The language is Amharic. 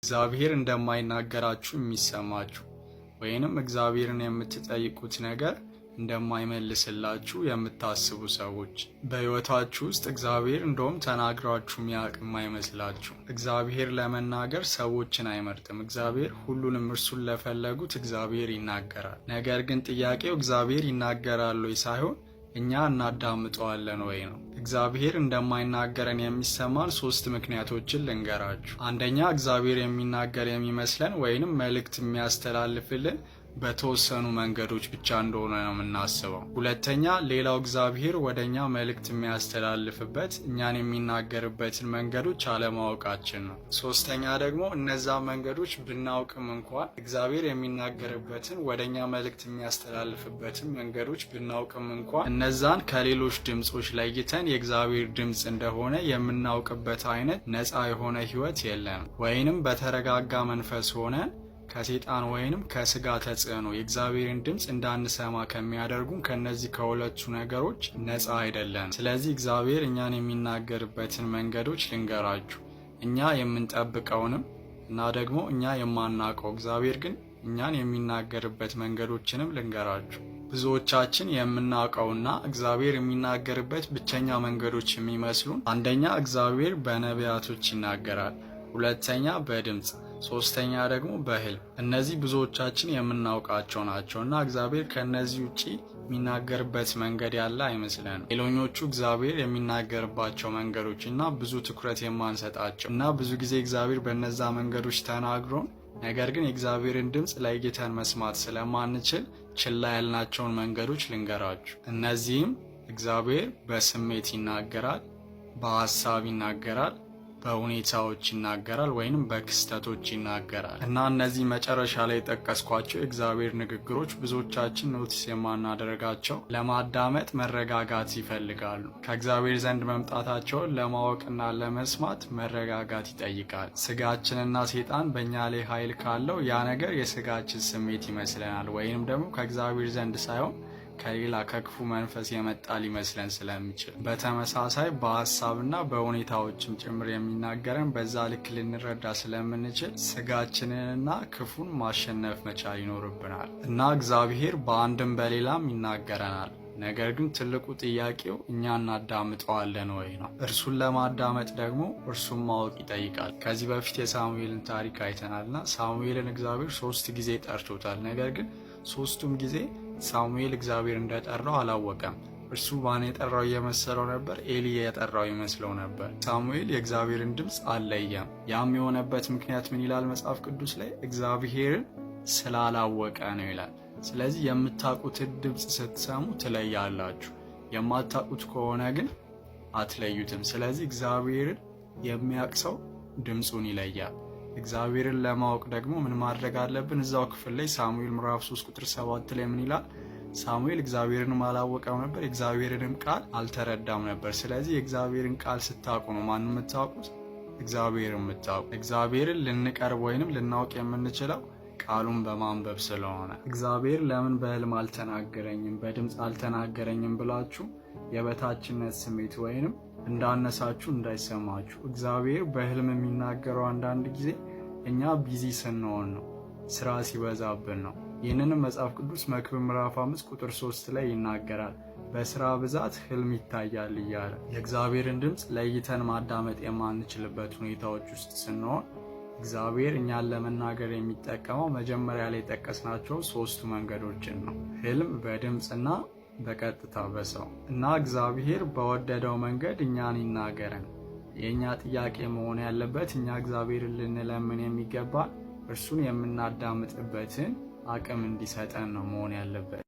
እግዚአብሔር እንደማይናገራችሁ የሚሰማችሁ ወይንም እግዚአብሔርን የምትጠይቁት ነገር እንደማይመልስላችሁ የምታስቡ ሰዎች በሕይወታችሁ ውስጥ እግዚአብሔር እንደውም ተናግራችሁ የሚያውቅ የማይመስላችሁ። እግዚአብሔር ለመናገር ሰዎችን አይመርጥም። እግዚአብሔር ሁሉንም እርሱን ለፈለጉት እግዚአብሔር ይናገራል። ነገር ግን ጥያቄው እግዚአብሔር ይናገራል ወይ ሳይሆን እኛ እናዳምጠዋለን ወይ ነው። እግዚአብሔር እንደማይናገረን የሚሰማን 3 ምክንያቶችን ልንገራችሁ። አንደኛ፣ እግዚአብሔር የሚናገር የሚመስለን ወይንም መልእክት የሚያስተላልፍልን በተወሰኑ መንገዶች ብቻ እንደሆነ ነው የምናስበው። ሁለተኛ፣ ሌላው እግዚአብሔር ወደኛ መልእክት የሚያስተላልፍበት እኛን የሚናገርበትን መንገዶች አለማወቃችን ነው። ሶስተኛ ደግሞ እነዛ መንገዶች ብናውቅም እንኳን እግዚአብሔር የሚናገርበትን ወደኛ መልእክት የሚያስተላልፍበትን መንገዶች ብናውቅም እንኳን እነዛን ከሌሎች ድምጾች ለይተን የእግዚአብሔር ድምጽ እንደሆነ የምናውቅበት አይነት ነፃ የሆነ ህይወት የለንም። ወይንም በተረጋጋ መንፈስ ሆነን ከሴጣን ወይንም ከስጋ ተጽዕኖ የእግዚአብሔርን ድምጽ እንዳንሰማ ከሚያደርጉን ከነዚህ ከሁለቱ ነገሮች ነፃ አይደለም። ስለዚህ እግዚአብሔር እኛን የሚናገርበትን መንገዶች ልንገራችሁ። እኛ የምንጠብቀውንም እና ደግሞ እኛ የማናውቀው እግዚአብሔር ግን እኛን የሚናገርበት መንገዶችንም ልንገራችሁ። ብዙዎቻችን የምናውቀውና እግዚአብሔር የሚናገርበት ብቸኛ መንገዶች የሚመስሉን፣ አንደኛ እግዚአብሔር በነቢያቶች ይናገራል፣ ሁለተኛ በድምጽ፣ ሶስተኛ ደግሞ በህልም። እነዚህ ብዙዎቻችን የምናውቃቸው ናቸው እና እግዚአብሔር ከነዚህ ውጪ የሚናገርበት መንገድ ያለ አይመስለንም። ሌሎኞቹ እግዚአብሔር የሚናገርባቸው መንገዶች እና ብዙ ትኩረት የማንሰጣቸው እና ብዙ ጊዜ እግዚአብሔር በነዛ መንገዶች ተናግሮን ነገር ግን የእግዚአብሔርን ድምጽ ለይተን መስማት ስለማንችል ችላ ያልናቸውን መንገዶች ልንገራችሁ። እነዚህም እግዚአብሔር በስሜት ይናገራል፣ በሀሳብ ይናገራል፣ በሁኔታዎች ይናገራል ወይንም በክስተቶች ይናገራል እና እነዚህ መጨረሻ ላይ የጠቀስኳቸው የእግዚአብሔር ንግግሮች ብዙዎቻችን ኖቲስ የማናደርጋቸው ለማዳመጥ መረጋጋት ይፈልጋሉ። ከእግዚአብሔር ዘንድ መምጣታቸውን ለማወቅና ለመስማት መረጋጋት ይጠይቃል። ስጋችንና ሴጣን በእኛ ላይ ኃይል ካለው ያ ነገር የስጋችን ስሜት ይመስለናል ወይንም ደግሞ ከእግዚአብሔር ዘንድ ሳይሆን ከሌላ ከክፉ መንፈስ የመጣ ሊመስለን ስለሚችል፣ በተመሳሳይ በሀሳብና በሁኔታዎችም ጭምር የሚናገረን በዛ ልክ ልንረዳ ስለምንችል ስጋችንንና ክፉን ማሸነፍ መቻል ይኖርብናል እና እግዚአብሔር በአንድም በሌላም ይናገረናል። ነገር ግን ትልቁ ጥያቄው እኛ እናዳምጠዋለን ወይ ነው። እርሱን ለማዳመጥ ደግሞ እርሱን ማወቅ ይጠይቃል። ከዚህ በፊት የሳሙኤልን ታሪክ አይተናልና ሳሙኤልን እግዚአብሔር 3 ጊዜ ጠርቶታል። ነገር ግን 3ቱም ጊዜ ሳሙኤል እግዚአብሔር እንደጠራው አላወቀም። እርሱ ማን የጠራው እየመሰለው ነበር፣ ኤሊ የጠራው ይመስለው ነበር። ሳሙኤል የእግዚአብሔርን ድምፅ አልለየም። ያም የሆነበት ምክንያት ምን ይላል መጽሐፍ ቅዱስ ላይ? እግዚአብሔርን ስላላወቀ ነው ይላል። ስለዚህ የምታውቁትን ድምፅ ስትሰሙ ትለያላችሁ፣ የማታውቁት ከሆነ ግን አትለዩትም። ስለዚህ እግዚአብሔርን የሚያውቅ ሰው ድምፁን ይለያል። እግዚአብሔርን ለማወቅ ደግሞ ምን ማድረግ አለብን? እዛው ክፍል ላይ ሳሙኤል ምዕራፍ 3 ቁጥር 7 ላይ ምን ይላል? ሳሙኤል እግዚአብሔርንም አላወቀም ነበር፣ እግዚአብሔርንም ቃል አልተረዳም ነበር። ስለዚህ የእግዚአብሔርን ቃል ስታውቁ ነው ማን የምታውቁት? እግዚአብሔርን የምታውቁ። እግዚአብሔርን ልንቀርብ ወይንም ልናውቅ የምንችለው ቃሉን በማንበብ ስለሆነ። እግዚአብሔር ለምን በህልም አልተናገረኝም፣ በድምፅ አልተናገረኝም ብላችሁ የበታችነት ስሜት ወይንም እንዳነሳችሁ እንዳይሰማችሁ። እግዚአብሔር በህልም የሚናገረው አንዳንድ ጊዜ እኛ ቢዚ ስንሆን ነው፣ ስራ ሲበዛብን ነው። ይህንንም መጽሐፍ ቅዱስ መክብብ ምዕራፍ 5 ቁጥር 3 ላይ ይናገራል። በስራ ብዛት ህልም ይታያል እያለ የእግዚአብሔርን ድምፅ ለይተን ማዳመጥ የማንችልበት ሁኔታዎች ውስጥ ስንሆን እግዚአብሔር እኛን ለመናገር የሚጠቀመው መጀመሪያ ላይ የጠቀስናቸው 3ቱ መንገዶችን ነው። ህልም፣ በድምፅና በቀጥታ በሰው እና እግዚአብሔር በወደደው መንገድ እኛን ይናገረን። የእኛ ጥያቄ መሆን ያለበት እኛ እግዚአብሔርን ልንለምን የሚገባል እርሱን የምናዳምጥበትን አቅም እንዲሰጠን ነው መሆን ያለበት።